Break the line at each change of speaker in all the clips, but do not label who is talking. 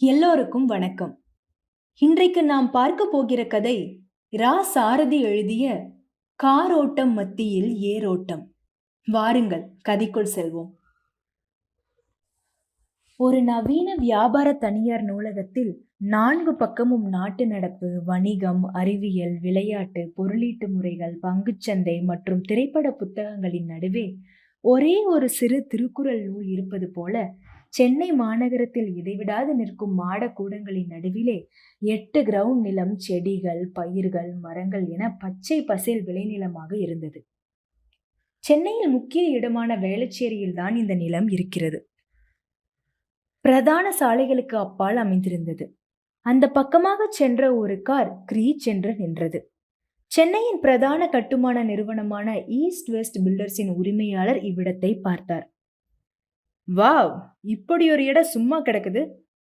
எல்லோருக்கும் வணக்கம். இன்றைக்கு நாம் பார்க்க போகிற கதை ரா சாரதி எழுதிய காரோட்டம் மத்தியில் ஏரோட்டம். வாருங்கள் கதைக்குள் செல்வோம். ஒரு நவீன வியாபார தனியார் நூலகத்தில் 4 பக்கமும் நாட்டு நடப்பு, வணிகம், அறிவியல், விளையாட்டு, பொருளீட்டு முறைகள், பங்குச்சந்தை மற்றும் திரைப்பட புத்தகங்களின் நடுவே ஒரே ஒரு சிறு திருக்குறள் நூல் இருப்பது போல சென்னை மாநகரத்தில் இடைவிடாது நிற்கும் மாடக்கூடங்களின் நடுவிலே 8 கிரவுண்ட் நிலம் செடிகள், பயிர்கள், மரங்கள் என பச்சை பசேல் விளைநிலமாக இருந்தது. சென்னையில் முக்கிய இடமான வேளச்சேரியில் தான் இந்த நிலம் இருக்கிறது. பிரதான சாலைகளுக்கு அப்பால் அமைந்திருந்தது. அந்த பக்கமாக சென்ற ஒரு கார் கிரீச் என்று நின்றது. சென்னையின் பிரதான கட்டுமான நிறுவனமான ஈஸ்ட் வெஸ்ட் பில்டர்ஸின் உரிமையாளர் இவ்விடத்தை பார்த்தார். வாவ், இப்படி ஒரு இடம் சும்மா கிடக்குது.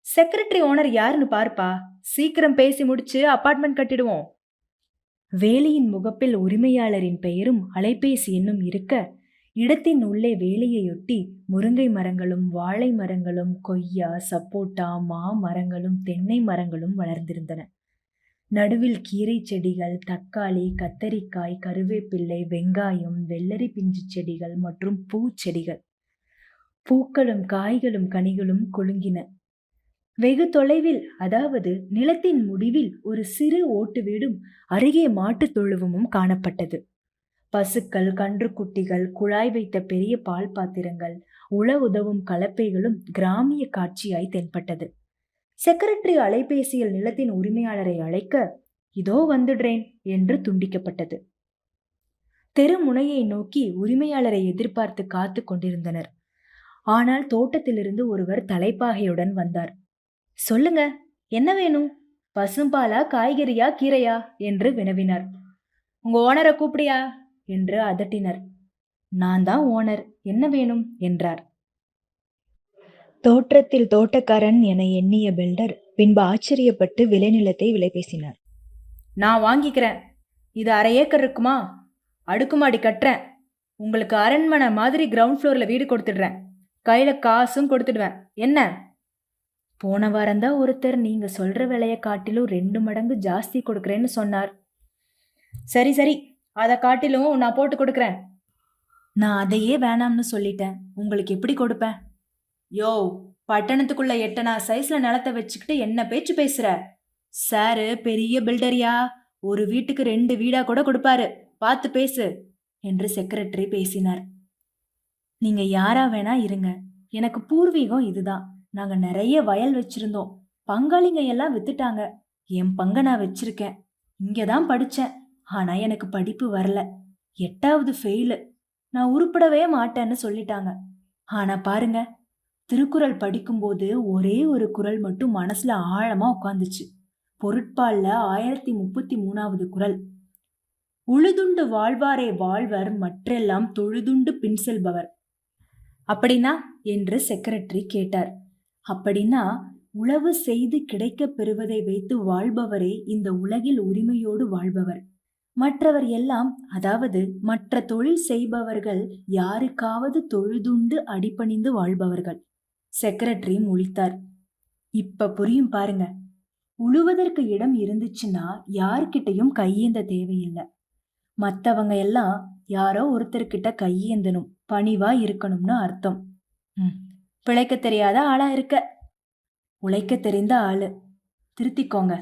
செக்ரட்டரி ஓனர் யாருன்னு பார்ப்பா, சீக்கிரம் பேசி முடிச்சு அபார்ட்மெண்ட் கட்டிடுவோம். வேலியின் முகப்பில் உரிமையாளரின் பெயரும் அலைபேசி எண்ணும் இருக்க, இடத்தின் உள்ளே வேலையொட்டி முருங்கை மரங்களும் வாழை மரங்களும் கொய்யா, சப்போட்டா, மா மரங்களும் தென்னை மரங்களும் வளர்ந்திருந்தன. நடுவில் கீரை செடிகள், தக்காளி, கத்தரிக்காய், கருவேப்பிள்ளை, வெங்காயம், வெள்ளரி பிஞ்சு செடிகள் மற்றும் பூச்செடிகள். பூக்களும் காய்களும் கனிகளும் கொழுங்கின. வெகு தொலைவில், அதாவது நிலத்தின் முடிவில், ஒரு சிறு ஓட்டு வீடும் அருகே மாட்டுத் தொழுவமும் காணப்பட்டது. பசுக்கள், கன்றுக்குட்டிகள், குழாய் வைத்த பெரிய பால் பாத்திரங்கள், உழ உதவும் கலப்பைகளும் கிராமிய காட்சியாய் தென்பட்டது. செக்ரட்டரி அலைபேசியில் நிலத்தின் உரிமையாளரை அழைக்க, இதோ வந்துடுறேன் என்று துண்டிக்கப்பட்டது. தெரு முனையை நோக்கி உரிமையாளரை எதிர்பார்த்து காத்து கொண்டிருந்தனர். ஆனால் தோட்டத்திலிருந்து ஒருவர் தலைப்பாகையுடன் வந்தார். சொல்லுங்க, என்ன வேணும்? பசும்பாலா, காய்கறியா, கீரையா என்று வினவினார். உங்க ஓனரை கூப்பிடியா என்று அதட்டினர். நான் தான் ஓனர், என்ன வேணும் என்றார். தோற்றத்தில் தோட்டக்காரன் என எண்ணிய பில்டர் பின்பு ஆச்சரியப்பட்டு விளைநிலத்தை விலை பேசினார். நான் வாங்கிக்கிறேன். இது 1/2 ஏக்கர் இருக்குமா? அடுக்குமாடி கட்டுறேன். உங்களுக்கு அரண்மனை மாதிரி கிரவுண்ட் ஃப்ளோர்ல வீடு கொடுத்துடுறேன். கையில காசும் கொடுத்துடுவேன். என்ன? போன வாரம்தான் ஒருத்தர் நீங்க சொல்ற விலையை காட்டிலும் 2 மடங்கு ஜாஸ்தி கொடுக்குறேன்னு சொன்னார். சரி சரி, அதை காட்டிலும் நான் போட்டு கொடுக்குறேன். நான் அதையே வேணாம்னு சொல்லிட்டேன். உங்களுக்கு எப்படி கொடுப்பேன்? யோ, பட்டணத்துக்குள்ள 8 சைஸ்ல நிலத்தை வச்சுக்கிட்டு என்ன பேச்சு பேசுற? சாரு பெரிய பில்டரியா, ஒரு வீட்டுக்கு 2 வீடா கூட கொடுப்பாரு. பார்த்து பேசு என்று செக்ரட்டரி பேசினார். நீங்க யாரா வேணா இருங்க, எனக்கு பூர்வீகம் இதுதான். நாங்க நிறைய வயல் வச்சிருந்தோம். பங்காளிங்க எல்லாம் வித்துட்டாங்க. என் பங்க நான் வச்சிருக்கேன். இங்கதான் படிச்சேன். ஆனா எனக்கு படிப்பு வரல. 8வது ஃபெயிலு. நான் உருப்படவே மாட்டேன்னு சொல்லிட்டாங்க. ஆனா பாருங்க, திருக்குறள் படிக்கும்போது ஒரே ஒரு குறள் மட்டும் மனசுல ஆழமா உட்காந்துச்சு. பொருட்பால்ல 1033வது குறள். உழுதுண்டு வாழ்வாரே வாழ்வர், மற்றெல்லாம் தொழுதுண்டு பின் செல்பவர். அப்படின்னா என்று செக்ரட்டரி கேட்டார். அப்படின்னா, உழவு செய்து கிடைக்க பெறுவதை வைத்து வாழ்பவரே இந்த உலகில் உரிமையோடு வாழ்பவர். மற்றவர் எல்லாம், அதாவது மற்ற தொழில் செய்பவர்கள் யாருக்காவது தொழுதுண்டு அடிபணிந்து வாழ்பவர்கள். செக்ரட்டரி முழித்தார். இப்ப புரியும் பாருங்க. உழுவதற்கு இடம் இருந்துச்சுன்னா யார்கிட்டையும் கையேந்த தேவையில்லை. மற்றவங்க எல்லாம் யாரோ ஒருத்தர்கிட்ட கையேந்தணும், பணிவா இருக்கணும்னு அர்த்தம். பிழைக்க தெரியாத ஆளா இருக்க. உழைக்க தெரிந்த ஆளு. திருத்திக்கோங்க.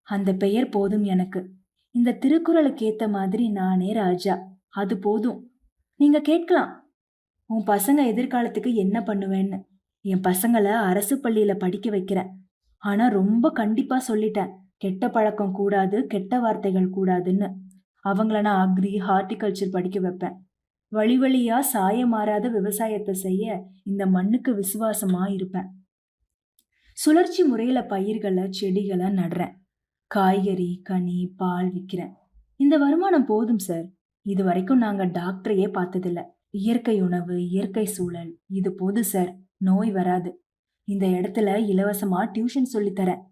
அந்த பெயர் போதும் எனக்கு. இந்த திருக்குறளுக்கு ஏத்த மாதிரி நானே ராஜா. அது போதும். நீங்க கேட்கலாம், உன் பசங்க எதிர்காலத்துக்கு என்ன பண்ணுவேன்னு. என் பசங்களை அரசு பள்ளியில படிக்க வைக்கிறேன். ஆனா ரொம்ப கண்டிப்பா சொல்லிட்டேன், கெட்ட பழக்கம் கூடாது, கெட்ட வார்த்தைகள் கூடாதுன்னு. அவங்கள நான் அக்ரி, ஹார்டிகல்ச்சர் படிக்க வைப்பேன். வழி வழியா சாய மாறாத விவசாயத்தை செய்ய இந்த மண்ணுக்கு விசுவாசமா இருப்பேன். சுழற்சி முறையில பயிர்களை, செடிகளை நடுறேன். காய்கறி, கனி, பால் விற்கிறேன். இந்த வருமானம் போதும் சார். இது வரைக்கும் நாங்க டாக்டரையே பார்த்ததில்ல. இயற்கை உணவு, இயற்கை சூழல், இது போதும் சார். நோய் வராது. இந்த இடத்துல இலவசமா டியூஷன் சொல்லித்தரேன்.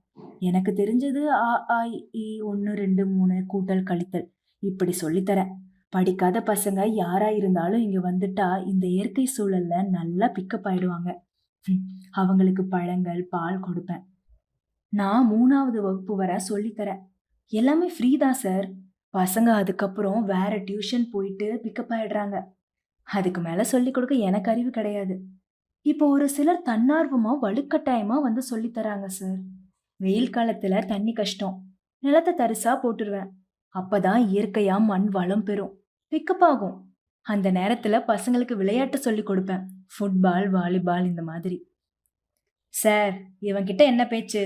எனக்கு தெரிஞ்சது ஆ ஆ இ 1 2 3 கூட்டல் கழித்தல் இப்படி சொல்லித்தரேன். படிக்காத பசங்க யாரா இருந்தாலும் இங்க வந்துட்டா இந்த இயற்கை சூழல்ல நல்லா பிக்கப் ஆயிடுவாங்க. அவங்களுக்கு பழங்கள் பால் கொடுப்பேன். நான் 3வது வகுப்பு வரை சொல்லித்தரேன். எல்லாமே ஃப்ரீ தான் சார். பசங்க அதுக்கப்புறம் வேற டியூஷன் போயிட்டு பிக்கப் ஆயிடுறாங்க. அதுக்கு மேல சொல்லிக் கொடுக்க எனக்கு அறிவு கிடையாது. இப்போ ஒரு சிலர் தன்னார்வமா வலுக்கட்டாயமா வந்து சொல்லித் தராங்க சார். வெயில் காலத்துல தண்ணி கஷ்டம், நிலத்தை தரிசா போட்டுருவேன். அப்பதான் இயற்கையா மண் வளம் பெறும், பிக்கப் ஆகும். அந்த நேரத்துல பசங்களுக்கு விளையாட்டு சொல்லி கொடுப்பேன். ஃபுட்பால், வாலிபால் இந்த மாதிரி. சார், இவன்கிட்ட என்ன பேச்சு?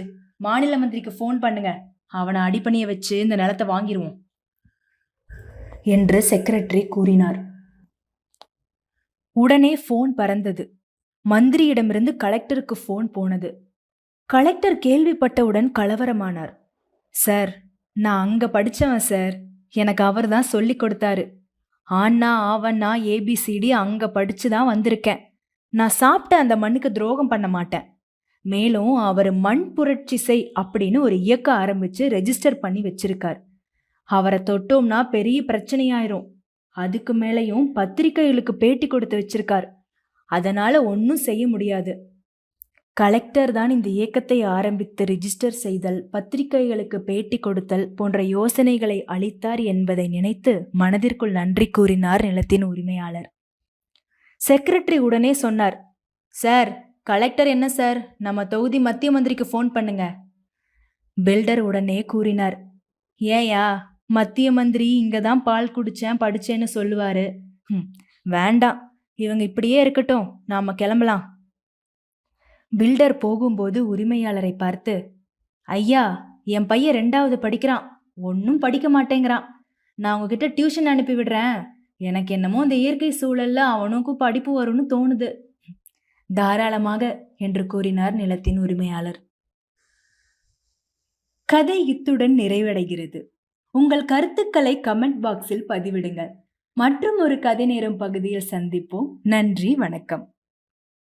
மாநில மந்திரிக்கு ஃபோன் பண்ணுங்க. அவனை அடிப்பணிய வச்சு இந்த நிலத்தை வாங்கிருவோம் என்று செக்ரட்டரி கூறினார். உடனே ஃபோன் பறந்தது. மந்திரியிடமிருந்து கலெக்டருக்கு ஃபோன் போனது. கலெக்டர் கேள்விப்பட்டவுடன் கலவரமானார். சார், நான் அங்க படிச்சவன் சார். எனக்கு அவர் தான் சொல்லி கொடுத்தாரு. ஆன்னா ஆவன்னா ஏபிசிடி அங்க படிச்சுதான் வந்திருக்கேன். நான் சாப்பிட்ட அந்த மண்ணுக்கு துரோகம் பண்ண மாட்டேன். மேலும் அவர் மண் புரட்சி செய் அப்படின்னு ஒரு இயக்கம் ஆரம்பிச்சு ரெஜிஸ்டர் பண்ணி வச்சிருக்கார். அவரை தொட்டோம்னா பெரிய பிரச்சனையாயிரும். அதுக்கு மேலையும் பத்திரிகைகளுக்கு பேட்டி கொடுத்து வச்சிருக்கார். அதனால ஒன்னும் செய்ய முடியாது. கலெக்டர் தான் இந்த இயக்கத்தை ஆரம்பித்து ரிஜிஸ்டர் செய்தல், பத்திரிகைகளுக்கு பேட்டி கொடுத்தல் போன்ற யோசனைகளை அளித்தார் என்பதை நினைத்து மனதிற்குள் நன்றி கூறினார் நிலத்தின் உரிமையாளர். செக்ரட்டரி உடனே சொன்னார், சார், கலெக்டர் என்ன சார், நம்ம தொகுதி மத்திய மந்திரிக்கு ஃபோன் பண்ணுங்க. பில்டர் உடனே கூறினார், ஏயா, மத்திய மந்திரி இங்கதான் பால் குடிச்சேன் படிச்சேன்னு சொல்லுவாரு. வேண்டாம், இவங்க இப்படியே இருக்கட்டும், நாம கிளம்பலாம். பில்டர் போகும்போது உரிமையாளரை பார்த்து, ஐயா, என் பையன் 2வது படிக்கிறான், ஒன்னும் படிக்க மாட்டேங்கிறான். நான் உங்ககிட்ட டியூஷன் அனுப்பி விடுறேன். எனக்கு என்னமோ இந்த இயற்கை சூழல்ல அவனுக்கும் படிப்பு வரும்னு தோணுது. தாராளமாக என்று கூறினார் நிலத்தின் உரிமையாளர். கதை இத்துடன் நிறைவடைகிறது. உங்கள் கருத்துக்களை கமெண்ட் பாக்ஸில் பதிவிடுங்கள். மற்றும் ஒரு கதை நேரம் பகுதியில் சந்திப்போம். நன்றி, வணக்கம்.